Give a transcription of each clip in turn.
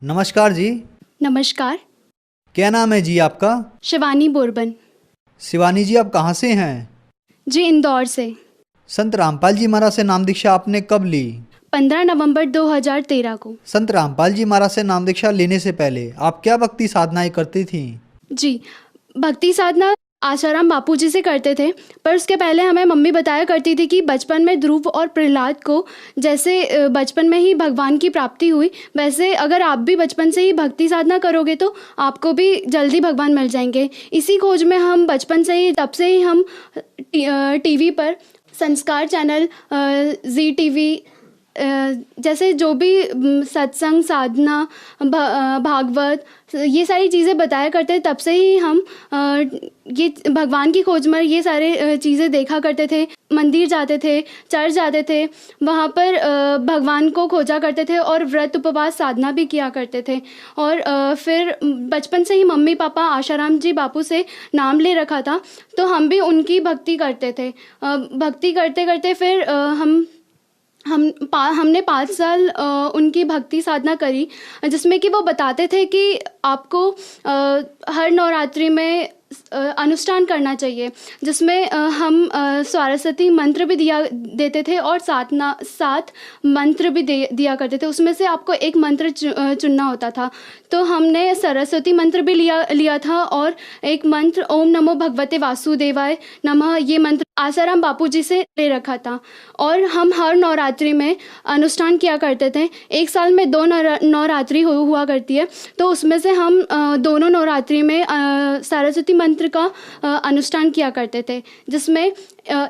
नमस्कार जी। नमस्कार। क्या नाम है जी आपका? शिवानी बोरबन। शिवानी जी, आप कहाँ से हैं? जी, इंदौर से। संत रामपाल जी महाराज से नाम दीक्षा आपने कब ली? 15 नवंबर 2013 को। संत रामपाल जी महाराज से नाम दीक्षा लेने से पहले आप क्या भक्ति साधनाएं करती थी? जी, भक्ति साधना आशाराम बापू जी से करते थे, पर उसके पहले हमें मम्मी बताया करती थी कि बचपन में ध्रुव और प्रहलाद को जैसे बचपन में ही भगवान की प्राप्ति हुई, वैसे अगर आप भी बचपन से ही भक्ति साधना करोगे तो आपको भी जल्दी भगवान मिल जाएंगे। इसी खोज में हम बचपन से ही, तब से ही हम टीवी पर संस्कार चैनल, जी टीवी जैसे जो भी सत्संग, साधना, भागवत, ये सारी चीज़ें बताया करते थे। तब से ही हम ये भगवान की खोज में ये सारे चीज़ें देखा करते थे। मंदिर जाते थे, चर्च जाते थे, वहाँ पर भगवान को खोजा करते थे और व्रत उपवास साधना भी किया करते थे। और फिर बचपन से ही मम्मी पापा आशाराम जी बापू से नाम ले रखा था, तो हम भी उनकी भक्ति करते थे। भक्ति करते करते फिर हमने 5 साल उनकी भक्ति साधना करी, जिसमें कि वो बताते थे कि आपको हर नवरात्रि में अनुष्ठान करना चाहिए, जिसमें हम सरस्वती मंत्र भी देते थे और 7 मंत्र भी दिया करते थे। उसमें से आपको एक मंत्र चुनना होता था, तो हमने सरस्वती मंत्र भी लिया था और एक मंत्र ओम नमो भगवते वासुदेवाय नमः, ये मंत्र आसाराम बापू जी से ले रखा था। और हम हर नवरात्रि में अनुष्ठान किया करते थे। एक साल में 2 नवरात्रि हुआ करती है, तो उसमें से हम दोनों नवरात्रि में सरस्वती मंत्र का अनुष्ठान किया करते थे, जिसमें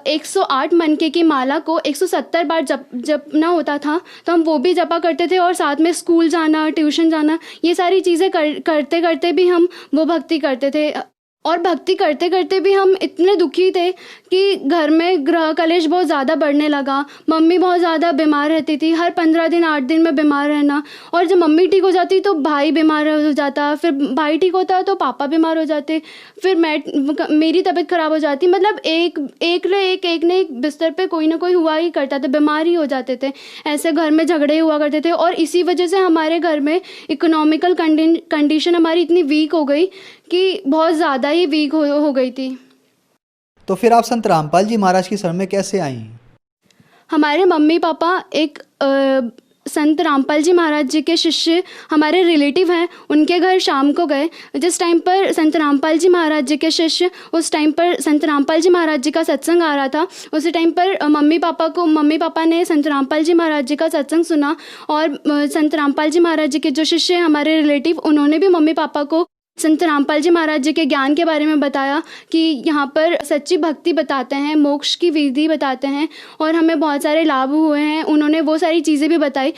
108 मनके की माला को 170 बार जपना होता था, तो हम वो भी जपा करते थे। और साथ में स्कूल जाना, ट्यूशन जाना, ये सारी चीज़ें करते करते भी हम वो भक्ति करते थे। और भक्ति करते करते भी हम इतने दुखी थे कि घर में गृह कलेश बहुत ज़्यादा बढ़ने लगा। मम्मी बहुत ज़्यादा बीमार रहती थी, हर 15 दिन 8 दिन में बीमार रहना। और जब मम्मी ठीक हो जाती तो भाई बीमार हो जाता, फिर भाई ठीक होता तो पापा बीमार हो जाते, फिर मेरी तबीयत ख़राब हो जाती। मतलब एक ने एक बिस्तर पे कोई ना कोई हुआ ही करता था, बीमार ही हो जाते थे। ऐसे घर में झगड़े हुआ करते थे और इसी वजह से हमारे घर में इकोनॉमिकल कंडीशन हमारी इतनी वीक हो गई कि बहुत ज़्यादा ही वीक हो गई थी। तो फिर आप संत रामपाल जी महाराज की शरण में कैसे आई? हमारे मम्मी पापा एक संत रामपाल जी महाराज जी के शिष्य हमारे रिलेटिव हैं, उनके घर शाम को गए। जिस टाइम पर संत रामपाल जी महाराज जी के शिष्य, उस टाइम पर संत रामपाल जी महाराज जी का सत्संग आ रहा था। उसी टाइम पर मम्मी पापा ने संत रामपाल जी महाराज जी का सत्संग सुना और संत रामपाल जी महाराज जी के जो शिष्य हैं हमारे रिलेटिव, उन्होंने भी मम्मी पापा को संत रामपाल जी महाराज जी के ज्ञान के बारे में बताया कि यहाँ पर सच्ची भक्ति बताते हैं, मोक्ष की विधि बताते हैं और हमें बहुत सारे लाभ हुए हैं। उन्होंने वो सारी चीज़ें भी बताई।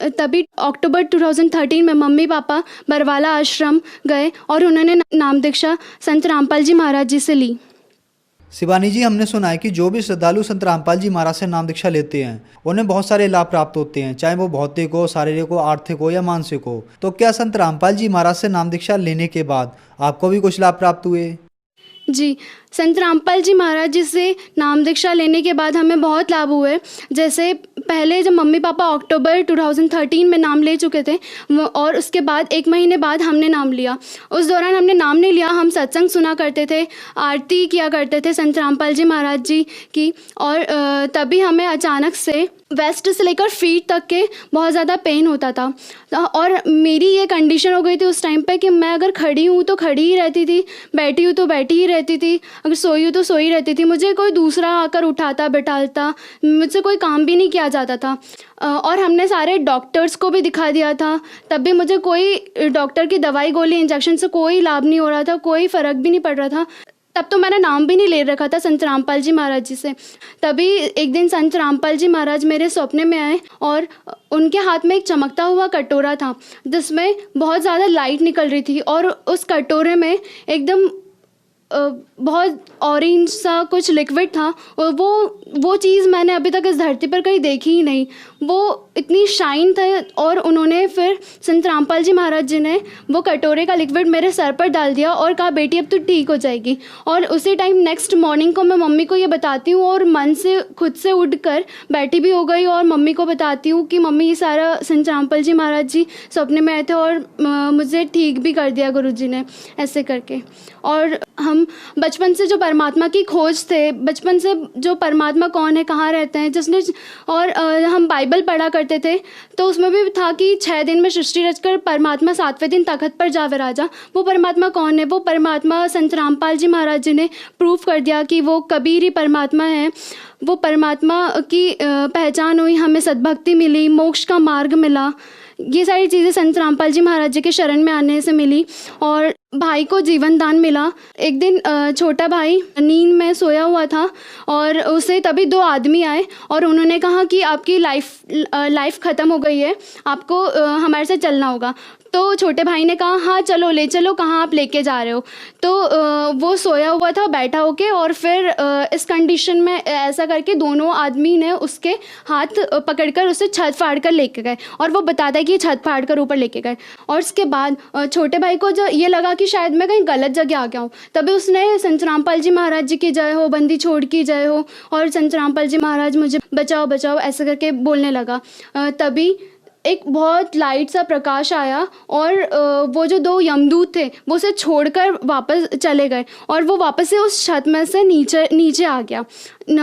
तभी अक्टूबर 2013 में मम्मी पापा बरवाला आश्रम गए और उन्होंने नाम दीक्षा संत रामपाल जी महाराज जी से ली। शिवानी जी, हमने सुना है कि जो भी श्रद्धालु संत रामपाल जी महाराज से नाम दीक्षा लेते हैं उन्हें बहुत सारे लाभ प्राप्त होते हैं, चाहे वो भौतिक हो, शारीरिक हो, आर्थिक हो या मानसिक हो। तो क्या संत रामपाल जी महाराज से नाम दीक्षा लेने के बाद आपको भी कुछ लाभ प्राप्त हुए? जी, संत रामपाल जी महाराज जी से नाम दीक्षा लेने के बाद हमें बहुत लाभ हुए। जैसे पहले जब मम्मी पापा अक्टूबर 2013 में नाम ले चुके थे और उसके बाद 1 महीने बाद हमने नाम लिया। उस दौरान हमने नाम नहीं लिया, हम सत्संग सुना करते थे, आरती किया करते थे संत रामपाल जी महाराज जी की। और तभी हमें अचानक से वेस्ट से लेकर फीट तक के बहुत ज़्यादा पेन होता था। और मेरी ये कंडीशन हो गई थी उस टाइम पे कि मैं अगर खड़ी हूँ तो खड़ी ही रहती थी, बैठी हूँ तो बैठी ही रहती थी, अगर सोई हूँ तो सोई रहती थी। मुझे कोई दूसरा आकर उठाता बैठाता, मुझसे कोई काम भी नहीं किया जाता था। और हमने सारे डॉक्टर्स को भी दिखा दिया था, तब भी मुझे कोई डॉक्टर की दवाई गोली इंजेक्शन से कोई लाभ नहीं हो रहा था, कोई फ़र्क भी नहीं पड़ रहा था। तब तो मैंने नाम भी नहीं ले रखा था संत रामपाल जी महाराज जी से। तभी एक दिन संत रामपाल जी महाराज मेरे सपने में आए और उनके हाथ में एक चमकता हुआ कटोरा था जिसमें बहुत ज़्यादा लाइट निकल रही थी और उस कटोरे में एकदम बहुत ऑरेंज सा कुछ लिक्विड था, और वो चीज़ मैंने अभी तक इस धरती पर कहीं देखी ही नहीं। वो इतनी शाइन था, और उन्होंने फिर संत रामपाल जी महाराज जी ने वो कटोरे का लिक्विड मेरे सर पर डाल दिया और कहा, बेटी अब तो ठीक हो जाएगी। और उसी टाइम नेक्स्ट मॉर्निंग को मैं मम्मी को ये बताती हूँ, और मन से खुद से उठकर बैठी भी हो गई और मम्मी को बताती हूँ कि मम्मी ये सारा संत रामपाल जी महाराज जी सपने में आए थे और मुझे ठीक भी कर दिया गुरुजी ने, ऐसे करके। और हम बचपन से जो परमात्मा की खोज थे, बचपन से जो परमात्मा कौन है, कहाँ रहते हैं, जिसने, और हम बाइबल पढ़ा करते थे, तो उसमें भी था कि 6 दिन में सृष्टि रचकर परमात्मा 7वें दिन तख्त पर जा विराजा। वो परमात्मा कौन है? वो परमात्मा संत रामपाल जी महाराज जी ने प्रूव कर दिया कि वो कबीर ही परमात्मा है। वो परमात्मा की पहचान हुई, हमें सद्भक्ति मिली, मोक्ष का मार्ग मिला। ये सारी चीज़ें संत रामपाल जी महाराज जी के शरण में आने से मिली। और भाई को जीवन दान मिला। एक दिन छोटा भाई नींद में सोया हुआ था, और उसे तभी 2 आदमी आए और उन्होंने कहा कि आपकी लाइफ ख़त्म हो गई है, आपको हमारे साथ चलना होगा। तो छोटे भाई ने कहा, हाँ चलो, ले चलो, कहाँ आप लेके जा रहे हो? तो वो सोया हुआ था बैठा होके, और फिर इस कंडीशन में ऐसा करके दोनों आदमी ने उसके हाथ पकड़कर उसे छत फाड़ कर लेके गए, और वो बताता है कि छत फाड़ कर ऊपर लेके गए। और उसके बाद छोटे भाई को जो ये लगा कि शायद मैं कहीं गलत जगह आ गया हूँ, तभी उसने संत रामपाल जी महाराज जी की जय हो, बंदी छोड़ की जय हो, और संत रामपाल जी महाराज मुझे बचाओ बचाओ ऐसे करके बोलने लगा। तभी एक बहुत लाइट सा प्रकाश आया, और वो जो 2 यमदूत थे वो उसे छोड़कर वापस चले गए, और वो वापस से उस छत में से नीचे आ गया।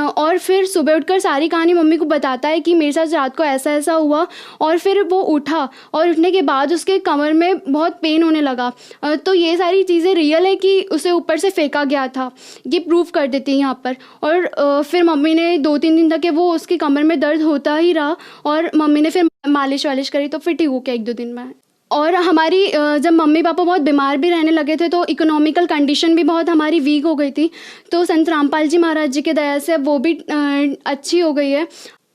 और फिर सुबह उठकर सारी कहानी मम्मी को बताता है कि मेरे साथ रात को ऐसा ऐसा हुआ। और फिर वो उठा, और उठने के बाद उसके कमर में बहुत पेन होने लगा। तो ये सारी चीज़ें रियल है कि उसे ऊपर से फेंका गया था, ये प्रूव कर देती है यहाँ पर। और फिर मम्मी ने 2-3 दिन तक वो उसकी कमर में दर्द होता ही रहा, और मम्मी ने फिर मालिश वालिश करी तो फिर ठीक हो गया 1-2 दिन में। और हमारी जब मम्मी पापा बहुत बीमार भी रहने लगे थे, तो इकोनॉमिकल कंडीशन भी बहुत हमारी वीक हो गई थी, तो संत रामपाल जी महाराज जी के दया से वो भी अच्छी हो गई है।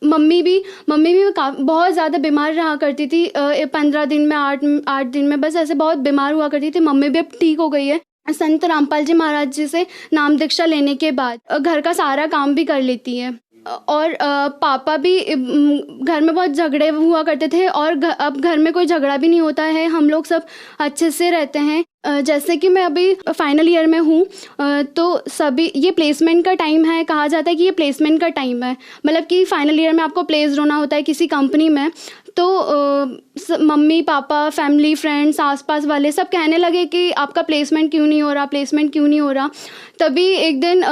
मम्मी भी बहुत ज़्यादा बीमार रहा करती थी, 15 दिन में 8 दिन में बस ऐसे बहुत बीमार हुआ करती थी। मम्मी भी अब ठीक हो गई है संत रामपाल जी महाराज जी से नाम दीक्षा लेने के बाद। घर का सारा काम भी कर लेती है। और पापा भी घर में बहुत झगड़े हुआ करते थे, और अब घर में कोई झगड़ा भी नहीं होता है, हम लोग सब अच्छे से रहते हैं। जैसे कि मैं अभी फाइनल ईयर में हूँ, तो सभी ये प्लेसमेंट का टाइम है, कहा जाता है कि ये प्लेसमेंट का टाइम है, मतलब कि फाइनल ईयर में आपको प्लेस्ड होना होता है किसी कंपनी में। तो मम्मी पापा, फैमिली, फ्रेंड्स, आसपास वाले सब कहने लगे कि आपका प्लेसमेंट क्यों नहीं हो रहा। तभी एक दिन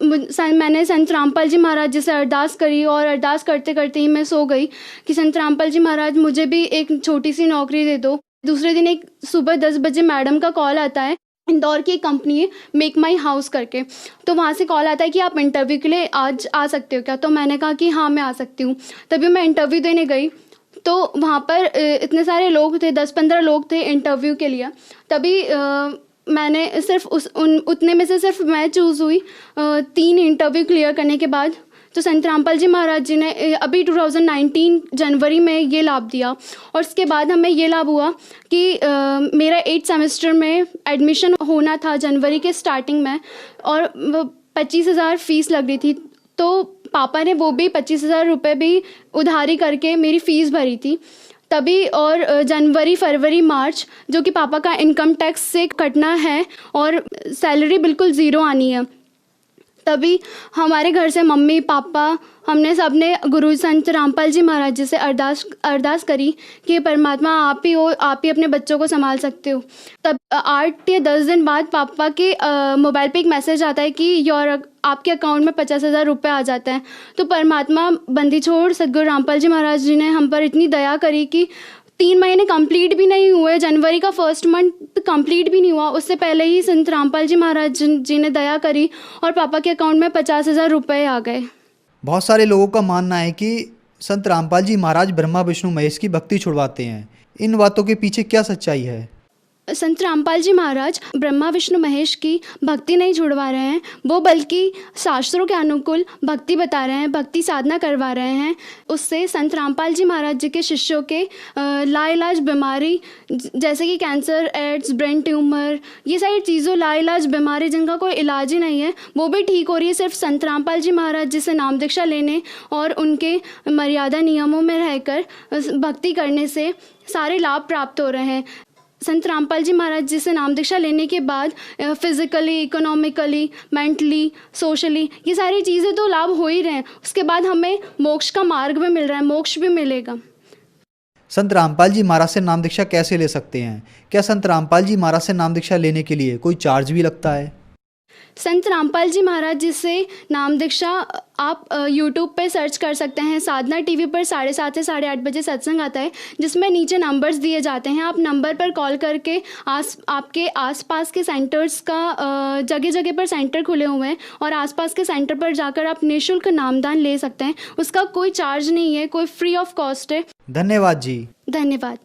मैंने संत रामपाल जी महाराज जी से अरदास करी, और अरदास करते करते ही मैं सो गई कि संत रामपाल जी महाराज मुझे भी एक छोटी सी नौकरी दे दो। दूसरे दिन एक सुबह 10 बजे मैडम का कॉल आता है, इंदौर की एक कंपनी है मेक माई हाउस करके, तो वहाँ से कॉल आता है कि आप इंटरव्यू के लिए आज आ सकते हो क्या? तो मैंने कहा कि हाँ मैं आ सकती हूँ। तभी मैं इंटरव्यू देने गई, तो वहाँ पर इतने सारे लोग थे, 10-15 लोग थे इंटरव्यू के लिए। तभी मैंने सिर्फ उतने में से सिर्फ मैं चूज़ हुई 3 इंटरव्यू क्लियर करने के बाद। तो संत रामपाल जी महाराज जी ने अभी 2019 जनवरी में ये लाभ दिया, और उसके बाद हमें ये लाभ हुआ कि मेरा 8th सेमेस्टर में एडमिशन होना था जनवरी के स्टार्टिंग में, और 25,000 फ़ीस लग रही थी। तो पापा ने वो भी 25,000 रुपये भी उधारी करके मेरी फ़ीस भरी थी तभी। और जनवरी, फरवरी, मार्च जो कि पापा का इनकम टैक्स से कटना है, और सैलरी बिल्कुल ज़ीरो आनी है। तभी हमारे घर से मम्मी पापा हमने सब ने गुरु संत रामपाल जी महाराज जी से अरदास करी कि परमात्मा आप ही हो, आप ही अपने बच्चों को संभाल सकते हो। तब 8 या 10 दिन बाद पापा के मोबाइल पे एक मैसेज आता है कि आपके अकाउंट में 50,000 रुपये आ जाते हैं। तो परमात्मा बंदी छोड़ सदगुरु रामपाल जी महाराज जी ने हम पर इतनी दया करी कि 3 महीने कंप्लीट भी नहीं हुए, जनवरी का 1st मंथ कंप्लीट भी नहीं हुआ, उससे पहले ही संत रामपाल जी महाराज जी ने दया करी और पापा के अकाउंट में 50,000 रुपये आ गए। बहुत सारे लोगों का मानना है कि संत रामपाल जी महाराज ब्रह्मा विष्णु महेश की भक्ति छुड़वाते हैं। इन बातों के पीछे क्या सच्चाई है? संत रामपाल जी महाराज ब्रह्मा विष्णु महेश की भक्ति नहीं छुड़वा रहे हैं, वो बल्कि शास्त्रों के अनुकूल भक्ति बता रहे हैं, भक्ति साधना करवा रहे हैं। उससे संत रामपाल जी महाराज जी के शिष्यों के लाइलाज बीमारी जैसे कि कैंसर, एड्स, ब्रेन ट्यूमर, ये सारी चीज़ों लाइलाज बीमारी जिनका कोई इलाज ही नहीं है, वो भी ठीक हो रही है सिर्फ संत रामपाल जी महाराज जी से नाम दीक्षा लेने और उनके मर्यादा नियमों में रहकर भक्ति करने से सारे लाभ प्राप्त हो रहे हैं। संत रामपाल जी महाराज जी से नाम दीक्षा लेने के बाद फिज़िकली, इकोनॉमिकली, मेंटली, सोशली ये सारी चीज़ें तो लाभ हो ही रहे हैं, उसके बाद हमें मोक्ष का मार्ग भी मिल रहा है, मोक्ष भी मिलेगा। संत रामपाल जी महाराज से नाम दीक्षा कैसे ले सकते हैं? क्या संत रामपाल जी महाराज से नाम दीक्षा लेने के लिए कोई चार्ज भी लगता है? संत रामपाल जी महाराज जी से नाम दीक्षा आप यूट्यूब पे सर्च कर सकते हैं। साधना टीवी पर 7:30 से 8:30 बजे सत्संग आता है, जिसमें नीचे नंबर्स दिए जाते हैं। आप नंबर पर कॉल करके आपके आसपास के सेंटर्स का जगह जगह पर सेंटर खुले हुए हैं और आसपास के सेंटर पर जाकर आप निःशुल्क नामदान ले सकते हैं। उसका कोई चार्ज नहीं है, कोई फ्री ऑफ कॉस्ट है। धन्यवाद जी। धन्यवाद।